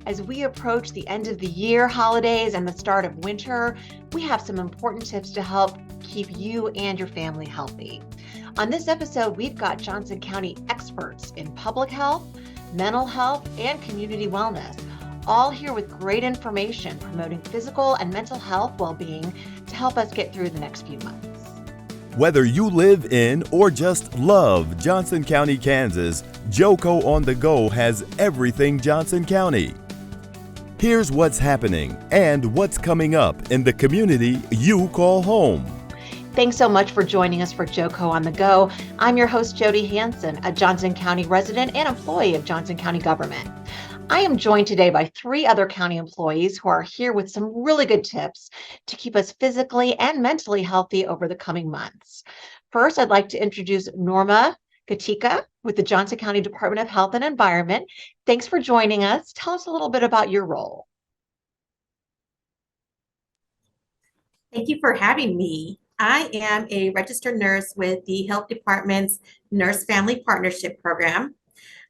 As we approach the end of the year, holidays, and the start of winter, we have some important tips to help keep you and your family healthy. On this episode, we've got Johnson County experts in public health, mental health, and community wellness, all here with great information promoting physical and mental health well-being to help us get through the next few months. Whether you live in or just love Johnson County, Kansas, JoCo on the Go has everything Johnson County. Here's what's happening and what's coming up in the community you call home. Thanks so much for joining us for JoCo on the Go. I'm your host, Jody Hanson, a Johnson County resident and employee of Johnson County government. I am joined today by 3 other county employees who are here with some really good tips to keep us physically and mentally healthy over the coming months. First, I'd like to introduce Norma Katika with the Johnson County Department of Health and Environment. Thanks for joining us. Tell us a little bit about your role. Thank you for having me. I am a registered nurse with the Health Department's Nurse Family Partnership Program.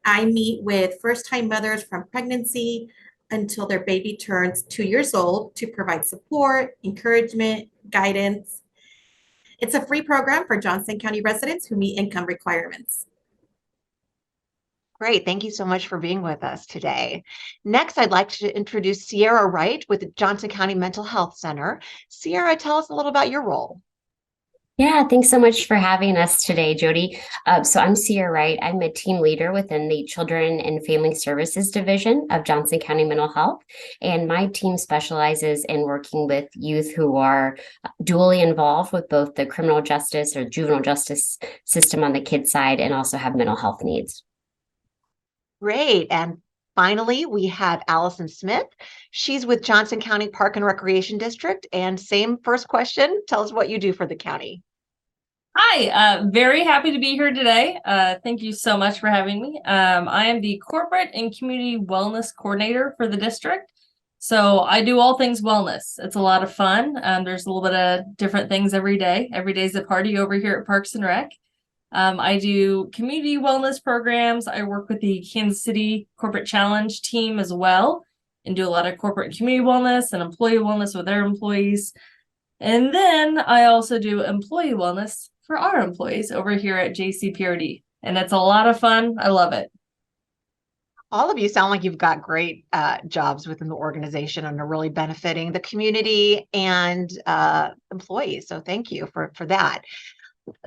I meet with first-time mothers from pregnancy until their baby turns 2 years old to provide support, encouragement, guidance. It's a free program for Johnson County residents who meet income requirements. Great. Thank you so much for being with us today. Next, I'd like to introduce Sierra Wright with the Johnson County Mental Health Center. Sierra, tell us a little about your role. Yeah, thanks so much for having us today, Jody. So I'm Sierra Wright. I'm a team leader within the Children and Family Services Division of Johnson County Mental Health. And my team specializes in working with youth who are dually involved with both the criminal justice or juvenile justice system on the kids side and also have mental health needs. Great. And finally, we have Allison Smith. She's with Johnson County Park and Recreation District. And same first question, tell us what you do for the county. Hi, very happy to be here today. Thank you so much for having me. I am the Corporate and Community Wellness Coordinator for the district. So I do all things wellness. It's a lot of fun. There's a little bit of different things every day. Every day's a party over here at Parks and Rec. I do community wellness programs. I work with the Kansas City Corporate Challenge team as well and do a lot of corporate and community wellness and employee wellness with their employees. And then I also do employee wellness for our employees over here at JCPRD. And it's a lot of fun. I love it. All of you sound like you've got great jobs within the organization and are really benefiting the community and employees. So thank you for that.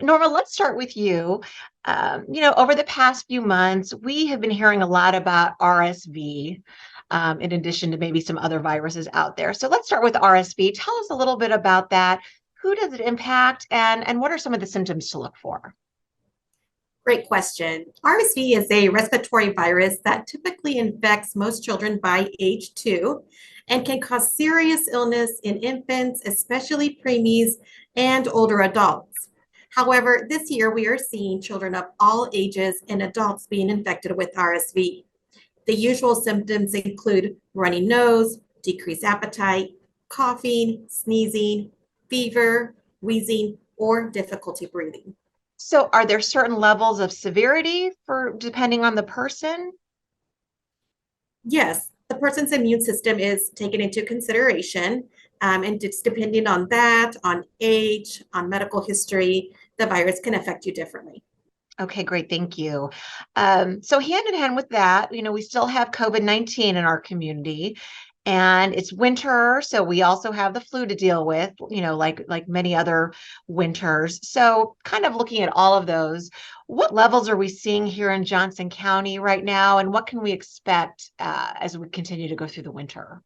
Norma, let's start with you. Over the past few months, we have been hearing a lot about RSV, in addition to maybe some other viruses out there. So let's start with RSV. Tell us a little bit about that. Who does it impact, and what are some of the symptoms to look for? Great question. RSV is a respiratory virus that typically infects most children by age 2 and can cause serious illness in infants, especially preemies and older adults. However, this year we are seeing children of all ages and adults being infected with RSV. The usual symptoms include runny nose, decreased appetite, coughing, sneezing, fever, wheezing, or difficulty breathing. So are there certain levels of severity depending on the person? Yes, the person's immune system is taken into consideration, and it's depending on that, on age, on medical history, the virus can affect you differently. Okay, great. Thank you. So hand in hand with that, we still have COVID-19 in our community. And it's winter, so we also have the flu to deal with, like many other winters. So kind of looking at all of those, what levels are we seeing here in Johnson County right now, and what can we expect as we continue to go through the winter?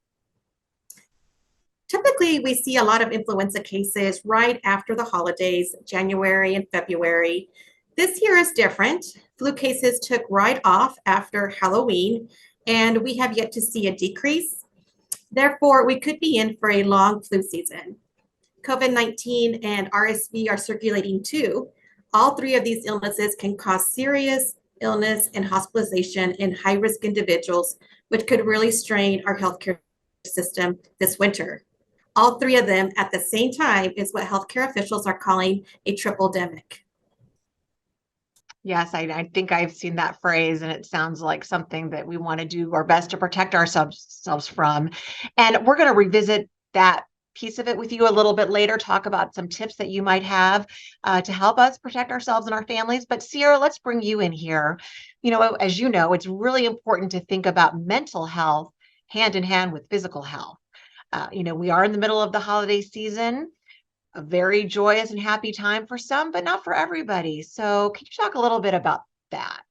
Typically, we see a lot of influenza cases right after the holidays, January and February. This year is different. Flu cases took right off after Halloween, and we have yet to see a decrease. Therefore, we could be in for a long flu season. COVID-19 and RSV are circulating too. All 3 of these illnesses can cause serious illness and hospitalization in high-risk individuals, which could really strain our healthcare system this winter. All 3 of them at the same time is what healthcare officials are calling a triple-demic. Yes, I think I've seen that phrase, and it sounds like something that we want to do our best to protect ourselves from. And we're going to revisit that piece of it with you a little bit later, talk about some tips that you might have to help us protect ourselves and our families. But Sierra, let's bring you in here. As you know, it's really important to think about mental health hand in hand with physical health. We are in the middle of the holiday season, a very joyous and happy time for some, but not for everybody. So, can you talk a little bit about that?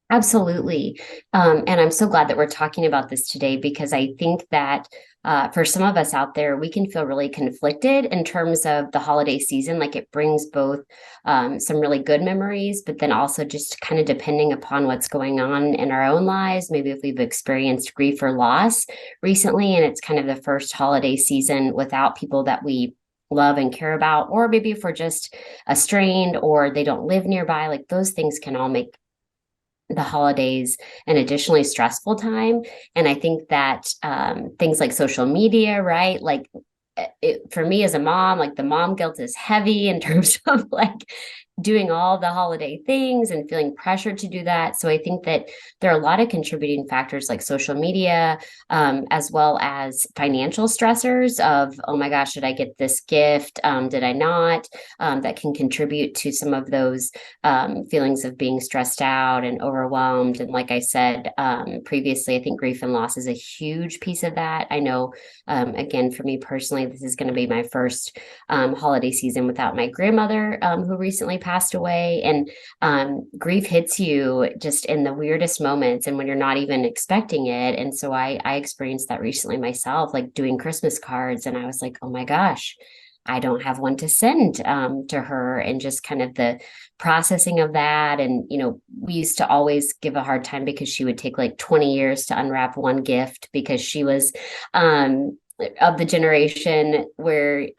Absolutely. And I'm so glad that we're talking about this today because I think that for some of us out there, we can feel really conflicted in terms of the holiday season. Like it brings both some really good memories, but then also just kind of depending upon what's going on in our own lives. Maybe if we've experienced grief or loss recently, and it's kind of the first holiday season without people that we love and care about, or maybe if we're just estranged or they don't live nearby, like those things can all make the holidays an additionally stressful time. And I think that things like social media, right? Like for me as a mom, like the mom guilt is heavy in terms of like doing all the holiday things and feeling pressured to do that. So I think that there are a lot of contributing factors like social media, as well as financial stressors of, oh my gosh, did I get this gift? Did I not? That can contribute to some of those feelings of being stressed out and overwhelmed. And like I said previously, I think grief and loss is a huge piece of that. I know, again, for me personally, this is going to be my first holiday season without my grandmother, who recently passed away. And grief hits you just in the weirdest moments and when you're not even expecting it. And so I experienced that recently myself, like doing Christmas cards. And I was like, oh my gosh, I don't have one to send to her, and just kind of the processing of that. And, we used to always give a hard time because she would take like 20 years to unwrap one gift because she was of the generation where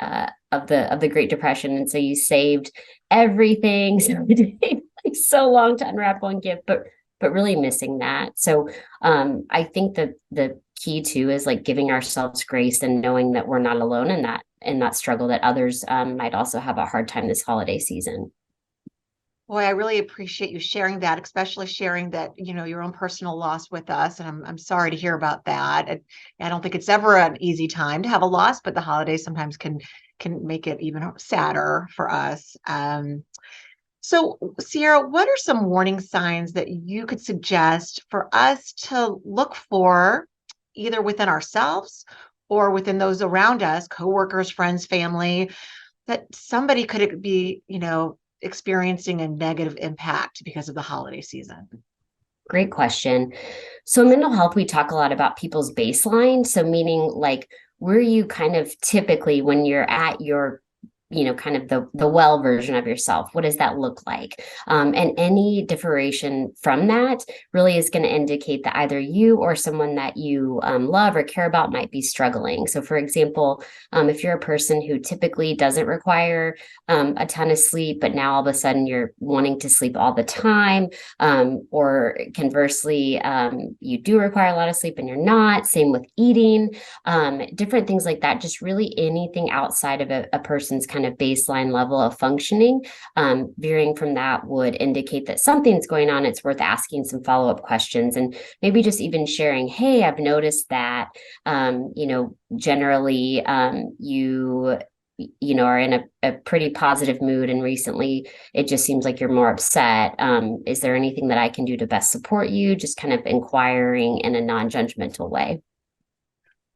of the Great Depression, and so you saved everything. So it took like so long to unwrap one gift, but really missing that. So I think that the key too is like giving ourselves grace and knowing that we're not alone in that struggle, that others might also have a hard time this holiday season. Boy, I really appreciate you sharing that, especially sharing that, your own personal loss with us. And I'm sorry to hear about that. I don't think it's ever an easy time to have a loss, but the holidays sometimes can make it even sadder for us. So, Sierra, what are some warning signs that you could suggest for us to look for, either within ourselves or within those around us, coworkers, friends, family, that somebody could be, experiencing a negative impact because of the holiday season? Great question. So, mental health, we talk a lot about people's baseline. So, meaning like, where you kind of typically when you're at your kind of the well version of yourself, what does that look like? And any differentiation from that really is going to indicate that either you or someone that you love or care about might be struggling. So for example, if you're a person who typically doesn't require a ton of sleep, but now all of a sudden you're wanting to sleep all the time, or conversely, you do require a lot of sleep and you're not, same with eating, different things like that, just really anything outside of a person's kind of baseline level of functioning. Veering from that would indicate that something's going on. It's worth asking some follow-up questions and maybe just even sharing, hey, I've noticed that, generally you are in a pretty positive mood, and recently it just seems like you're more upset. Is there anything that I can do to best support you? Just kind of inquiring in a non-judgmental way.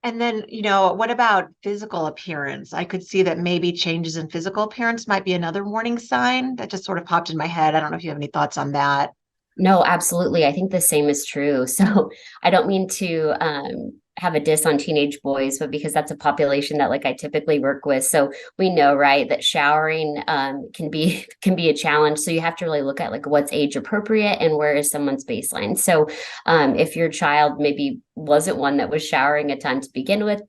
And then, what about physical appearance? I could see that maybe changes in physical appearance might be another warning sign. That just sort of popped in my head. I don't know if you have any thoughts on that. No, absolutely. I think the same is true. So I don't mean to have a diss on teenage boys, but because that's a population that like I typically work with. So we know, right, that showering can be a challenge. So you have to really look at like what's age appropriate and where is someone's baseline. So if your child maybe wasn't one that was showering a ton to begin with,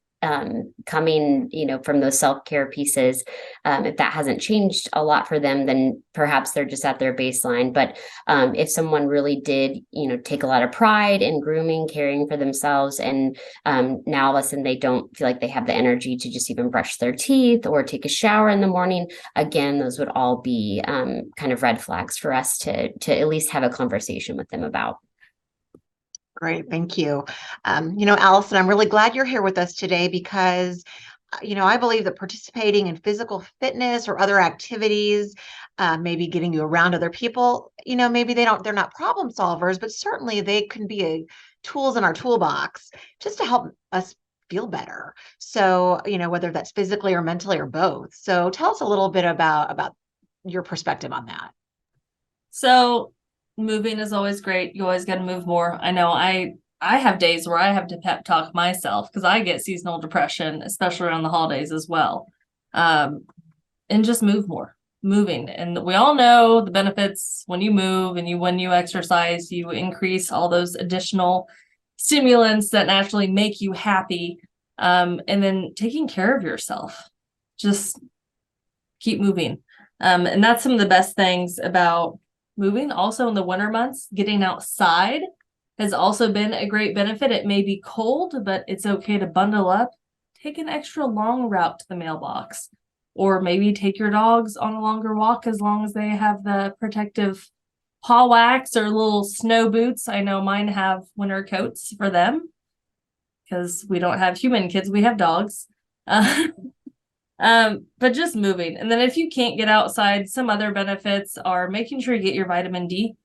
coming, from those self-care pieces. If that hasn't changed a lot for them, then perhaps they're just at their baseline. But if someone really did, take a lot of pride in grooming, caring for themselves, and now all of a sudden they don't feel like they have the energy to just even brush their teeth or take a shower in the morning, again, those would all be kind of red flags for us to at least have a conversation with them about. Great, thank you. Allison, I'm really glad you're here with us today because, I believe that participating in physical fitness or other activities, maybe getting you around other people, maybe they're not problem solvers, but certainly they can be tools in our toolbox just to help us feel better. So, whether that's physically or mentally or both. So tell us a little bit about your perspective on that. So moving is always great. You always got to move more. I know I have days where I have to pep talk myself because I get seasonal depression, especially around the holidays as well. And just move more, moving. And we all know the benefits when you move and when you exercise, you increase all those additional stimulants that naturally make you happy. And then taking care of yourself, just keep moving. And that's some of the best things about moving. Also in the winter months, getting outside has also been a great benefit. It may be cold, but it's okay to bundle up, take an extra long route to the mailbox, or maybe take your dogs on a longer walk as long as they have the protective paw wax or little snow boots. I know mine have winter coats for them because we don't have human kids, we have dogs. But just moving. And then if you can't get outside, some other benefits are making sure you get your vitamin D,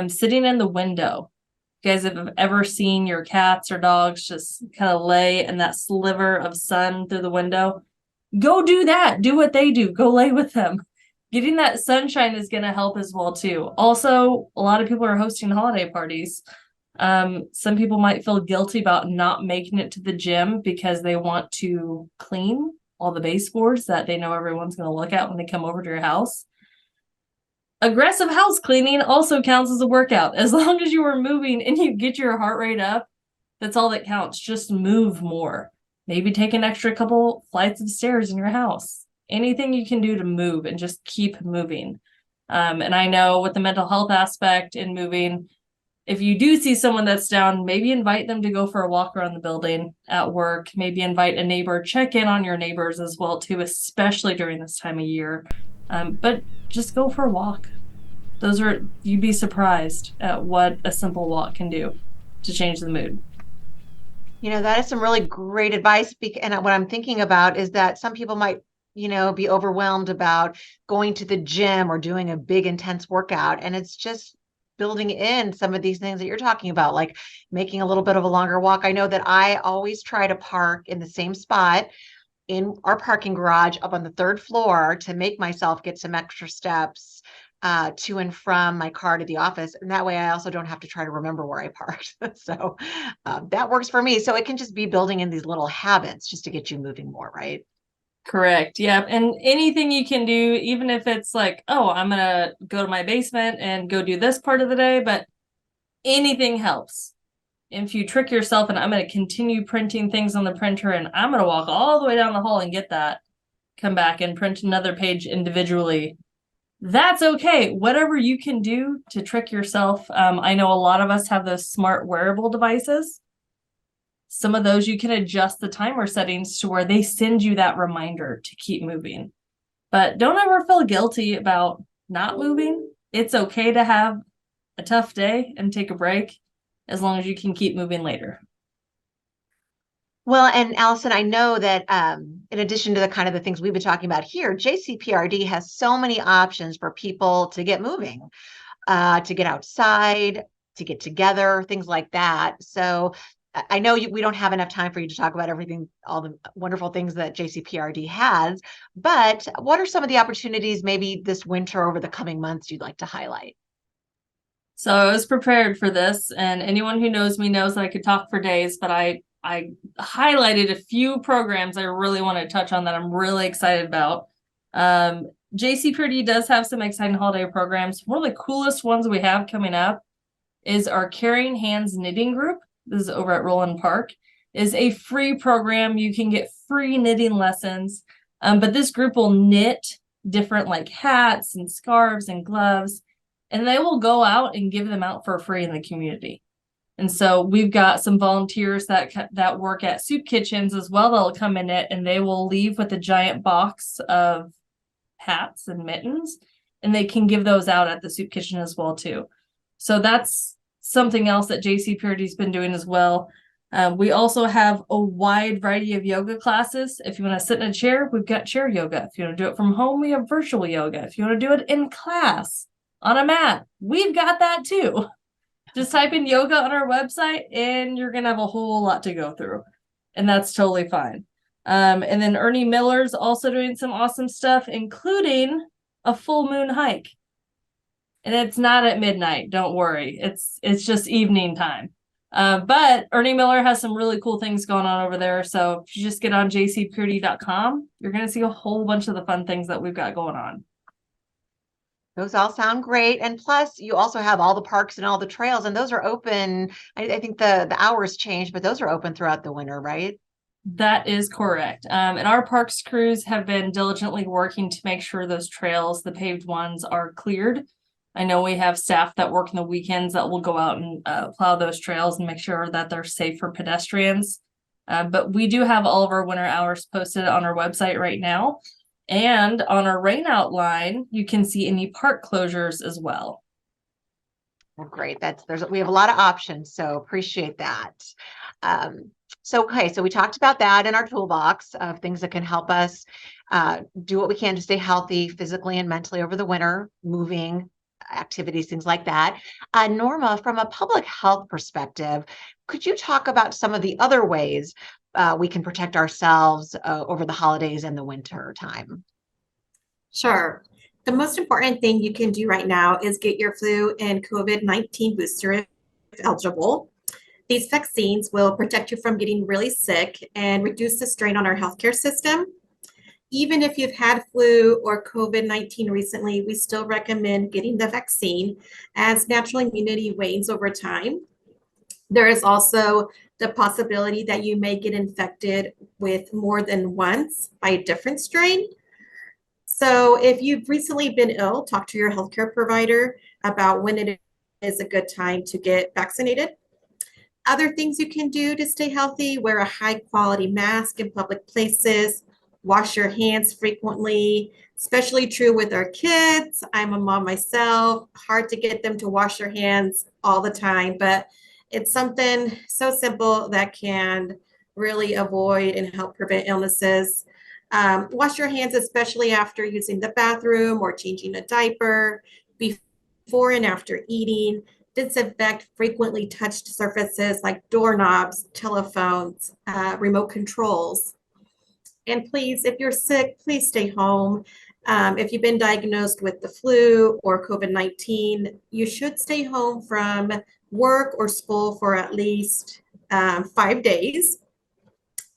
sitting in the window. You guys have ever seen your cats or dogs just kind of lay in that sliver of sun through the window? Go do that. Do what they do. Go lay with them. Getting that sunshine is going to help as well too. Also, a lot of people are hosting holiday parties. Some people might feel guilty about not making it to the gym because they want to clean all the baseboards that they know everyone's going to look at when they come over to your house. Aggressive house cleaning also counts as a workout. As long as you are moving and you get your heart rate up, that's all that counts. Just move more. Maybe take an extra couple flights of stairs in your house. Anything you can do to move and just keep moving. And I know with the mental health aspect in moving, if you do see someone that's down, maybe invite them to go for a walk around the building at work. Maybe invite a neighbor, check in on your neighbors as well too, especially during this time of year. But just go for a walk. You'd be surprised at what a simple walk can do to change the mood. That is some really great advice. And what I'm thinking about is that some people might, be overwhelmed about going to the gym or doing a big intense workout. And it's just building in some of these things that you're talking about, like making a little bit of a longer walk. I know that I always try to park in the same spot in our parking garage up on the third floor to make myself get some extra steps to and from my car to the office. And that way I also don't have to try to remember where I parked. So that works for me. So it can just be building in these little habits just to get you moving more, right? Correct. Yeah. And anything you can do, even if it's like, oh, I'm going to go to my basement and go do this part of the day, but anything helps. If you trick yourself and I'm going to continue printing things on the printer and I'm going to walk all the way down the hall and get that, come back and print another page individually, that's okay. Whatever you can do to trick yourself. I know a lot of us have those smart wearable devices. Some of those you can adjust the timer settings to where they send you that reminder to keep moving. But don't ever feel guilty about not moving. It's okay to have a tough day and take a break as long as you can keep moving later. Well, and Allison, I know that in addition to the kind of the things we've been talking about here, JCPRD has so many options for people to get moving, to get outside, to get together, things like that. So I know we don't have enough time for you to talk about everything, all the wonderful things that JCPRD has, but what are some of the opportunities maybe this winter over the coming months you'd like to highlight? So I was prepared for this, and anyone who knows me knows that I could talk for days, but I highlighted a few programs I really want to touch on that I'm really excited about. JCPRD does have some exciting holiday programs. One of the coolest ones we have coming up is our Caring Hands Knitting Group. This is over at Roland Park. is a free program. You can get free knitting lessons, but this group will knit different like hats and scarves and gloves, and they will go out and give them out for free in the community. And so we've got some volunteers that work at soup kitchens as well. They'll come in it and they will leave with a giant box of hats and mittens, and they can give those out at the soup kitchen as well too. So that's something else that JCPRD's been doing as well. We also have a wide variety of yoga classes. If you want to sit in a chair, we've got chair yoga. If you want to do it from home, we have virtual yoga. If you want to do it in class on a mat, we've got that too. Just type in yoga on our website and you're going to have a whole lot to go through. And that's totally fine. And then Ernie Miller's also doing some awesome stuff, including a full moon hike. And it's not at midnight. Don't worry. It's just evening time. But Ernie Miller has some really cool things going on over there. So if you just get on jcpurdy.com, you're going to see a whole bunch of the fun things that we've got going on. Those all sound great. And plus, you also have all the parks and all the trails, and those are open. I think the hours change, but those are open throughout the winter, right? That is correct. And our parks crews have been diligently working to make sure those trails, the paved ones, are cleared. I know we have staff that work in the weekends that will go out and plow those trails and make sure that they're safe for pedestrians. But we do have all of our winter hours posted on our website right now. And on our rainout line, you can see any park closures as well. Well, great. We have a lot of options, so appreciate that. So we talked about that in our toolbox of things that can help us do what we can to stay healthy physically and mentally over the winter, moving activities, things like that. Norma, from a public health perspective, could you talk about some of the other ways we can protect ourselves over the holidays and the winter time? Sure. The most important thing you can do right now is get your flu and COVID-19 booster if eligible. These vaccines will protect you from getting really sick and reduce the strain on our healthcare system. Even if you've had flu or COVID-19 recently, we still recommend getting the vaccine as natural immunity wanes over time. There is also the possibility that you may get infected with more than once by a different strain. So if you've recently been ill, talk to your healthcare provider about when it is a good time to get vaccinated. Other things you can do to stay healthy: wear a high quality mask in public places, wash your hands frequently, especially true with our kids. I'm a mom myself, hard to get them to wash their hands all the time, but it's something so simple that can really avoid and help prevent illnesses. Wash your hands, especially after using the bathroom or changing a diaper, before and after eating. Disinfect frequently touched surfaces like doorknobs, telephones, remote controls. And please, if you're sick, please stay home. If you've been diagnosed with the flu or COVID-19, you should stay home from work or school for at least 5 days.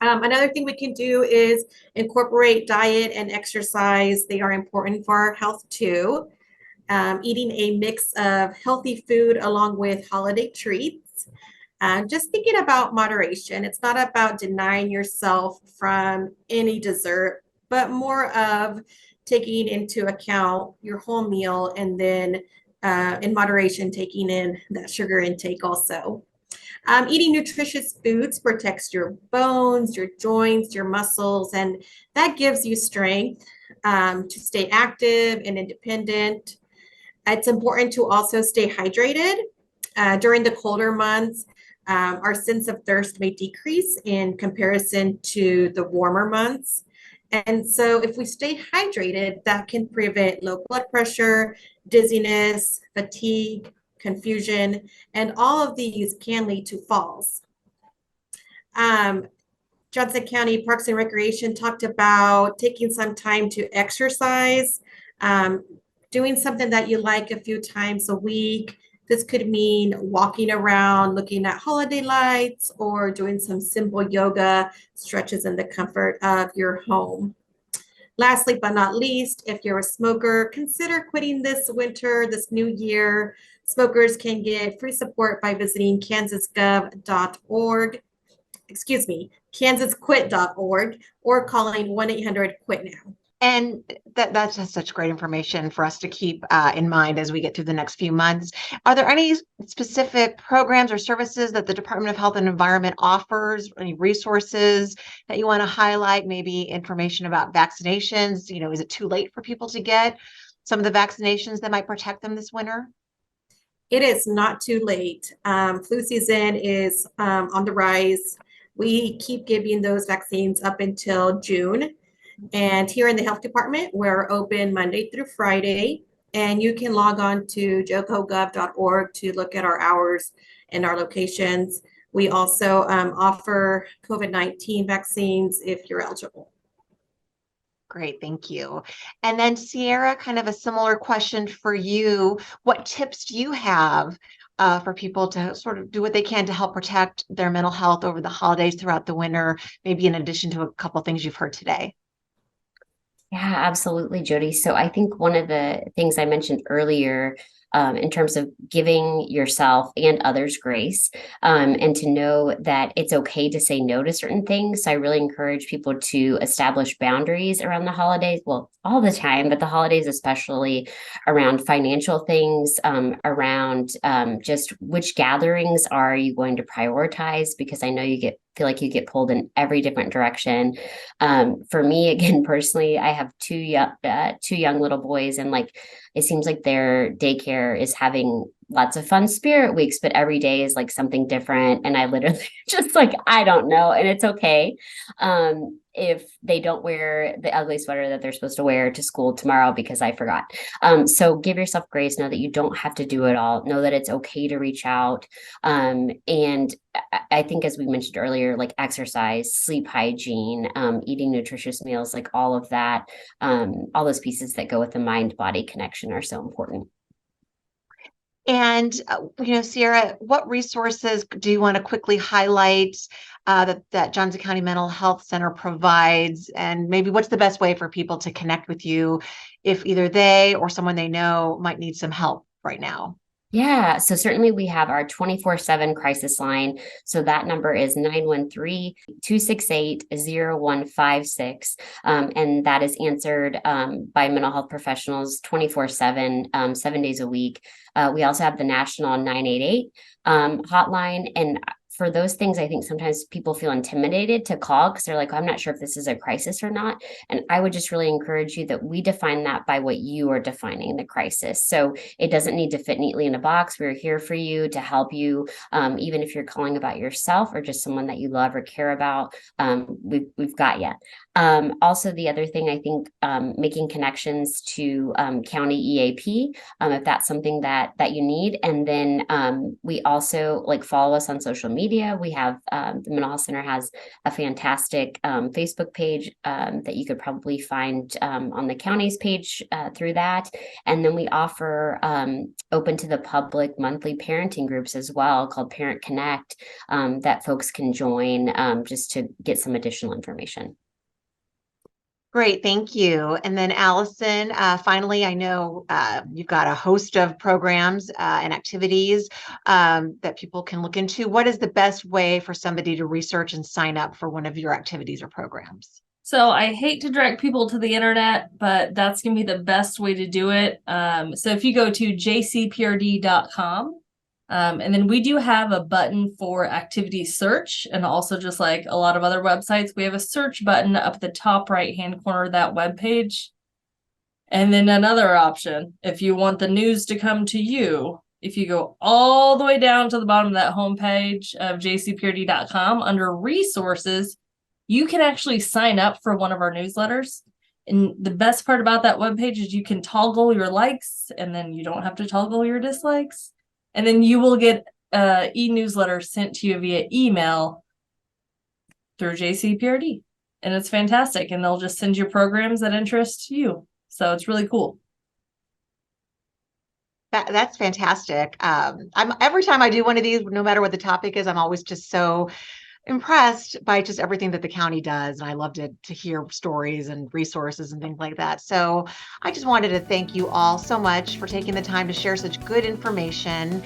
Another thing we can do is incorporate diet and exercise. They are important for our health too. Eating a mix of healthy food along with holiday treats. Just thinking about moderation. It's not about denying yourself from any dessert, but more of taking into account your whole meal, and then in moderation, taking in that sugar intake also. Eating nutritious foods protects your bones, your joints, your muscles, and that gives you strength to stay active and independent. It's important to also stay hydrated. During the colder months, our sense of thirst may decrease in comparison to the warmer months. And so if we stay hydrated, that can prevent low blood pressure, dizziness, fatigue, confusion, and all of these can lead to falls. Johnson County Parks and Recreation talked about taking some time to exercise, doing something that you like a few times a week. This could mean walking around, looking at holiday lights, or doing some simple yoga stretches in the comfort of your home. Lastly, but not least, if you're a smoker, consider quitting this winter, this new year. Smokers can get free support by visiting kansasgov.org. kansasquit.org, or calling 1-800-QUIT-NOW. And that's just such great information for us to keep in mind as we get through the next few months. Are there any specific programs or services that the Department of Health and Environment offers? Any resources that you want to highlight? Maybe information about vaccinations? Is it too late for people to get some of the vaccinations that might protect them this winter? It is not too late. Flu season is on the rise. We keep giving those vaccines up until June. And here in the health department, we're open Monday through Friday. And you can log on to jocogov.org to look at our hours and our locations. We also offer COVID-19 vaccines if you're eligible. Great, thank you. And then Sierra, kind of a similar question for you. What tips do you have for people to sort of do what they can to help protect their mental health over the holidays throughout the winter, maybe in addition to a couple of things you've heard today? Yeah, absolutely, Jody. So I think one of the things I mentioned earlier, in terms of giving yourself and others grace, and to know that it's okay to say no to certain things. So I really encourage people to establish boundaries around the holidays. Well, all the time, but the holidays, especially around financial things, around just which gatherings are you going to prioritize? Because I know feel like you get pulled in every different direction. For me, again, personally, I have two young little boys, and like it seems like their daycare is having lots of fun spirit weeks, but every day is like something different. And I literally just like, I don't know. And it's okay. If they don't wear the ugly sweater that they're supposed to wear to school tomorrow because I forgot. So give yourself grace. Know that you don't have to do it all. Know that it's okay to reach out. And I think, as we mentioned earlier, like exercise, sleep hygiene, eating nutritious meals, like all of that, all those pieces that go with the mind-body connection are so important. And, Sierra, what resources do you want to quickly highlight that Johnson County Mental Health Center provides? And maybe what's the best way for people to connect with you if either they or someone they know might need some help right now? Yeah, so certainly we have our 24/7 crisis line. So that number is 913-268-0156. And that is answered by mental health professionals 24/7, 7 days a week. We also have the national 988 hotline. And for those things, I think sometimes people feel intimidated to call because they're like, I'm not sure if this is a crisis or not. And I would just really encourage you that we define that by what you are defining the crisis. So it doesn't need to fit neatly in a box. We're here for you to help you, even if you're calling about yourself or just someone that you love or care about. We've got you. Also, the other thing, I think, making connections to county EAP, if that's something that you need. And then we also follow us on social media. We have the Mental Health Center has a fantastic Facebook page that you could probably find on the county's page through that. And then we offer open to the public monthly parenting groups as well, called Parent Connect, that folks can join just to get some additional information. Great, thank you. And then Allison, finally, I know you've got a host of programs and activities that people can look into. What is the best way for somebody to research and sign up for one of your activities or programs? So I hate to direct people to the internet, but that's going to be the best way to do it. So if you go to jcprd.com, and then we do have a button for activity search, and also just like a lot of other websites, we have a search button up at the top right-hand corner of that web page. And then another option, if you want the news to come to you, if you go all the way down to the bottom of that homepage of jcprd.com under resources, you can actually sign up for one of our newsletters. And the best part about that webpage is you can toggle your likes, and then you don't have to toggle your dislikes. And then you will get e-newsletter sent to you via email through JCPRD. And it's fantastic. And they'll just send you programs that interest you. So it's really cool. That's fantastic. I'm every time I do one of these, no matter what the topic is, I'm always just so impressed by just everything that the county does. And I love to hear stories and resources and things like that. So I just wanted to thank you all so much for taking the time to share such good information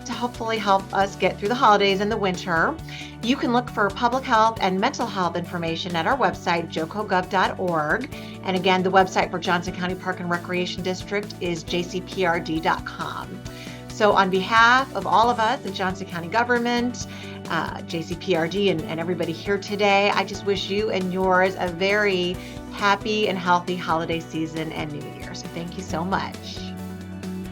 to hopefully help us get through the holidays and the winter. You can look for public health and mental health information at our website, jocogov.org. And again, the website for Johnson County Park and Recreation District is jcprd.com. So on behalf of all of us, the Johnson County government, JCPRD, and everybody here today, I just wish you and yours a very happy and healthy holiday season and New Year. So thank you so much.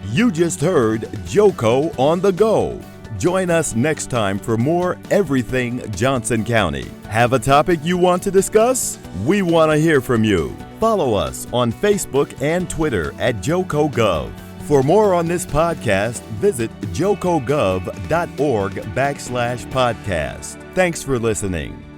You just heard JoCo on the Go. Join us next time for more Everything Johnson County. Have a topic you want to discuss? We want to hear from you. Follow us on Facebook and Twitter at JoCoGov. For more on this podcast, visit jocogov.org/podcast. Thanks for listening.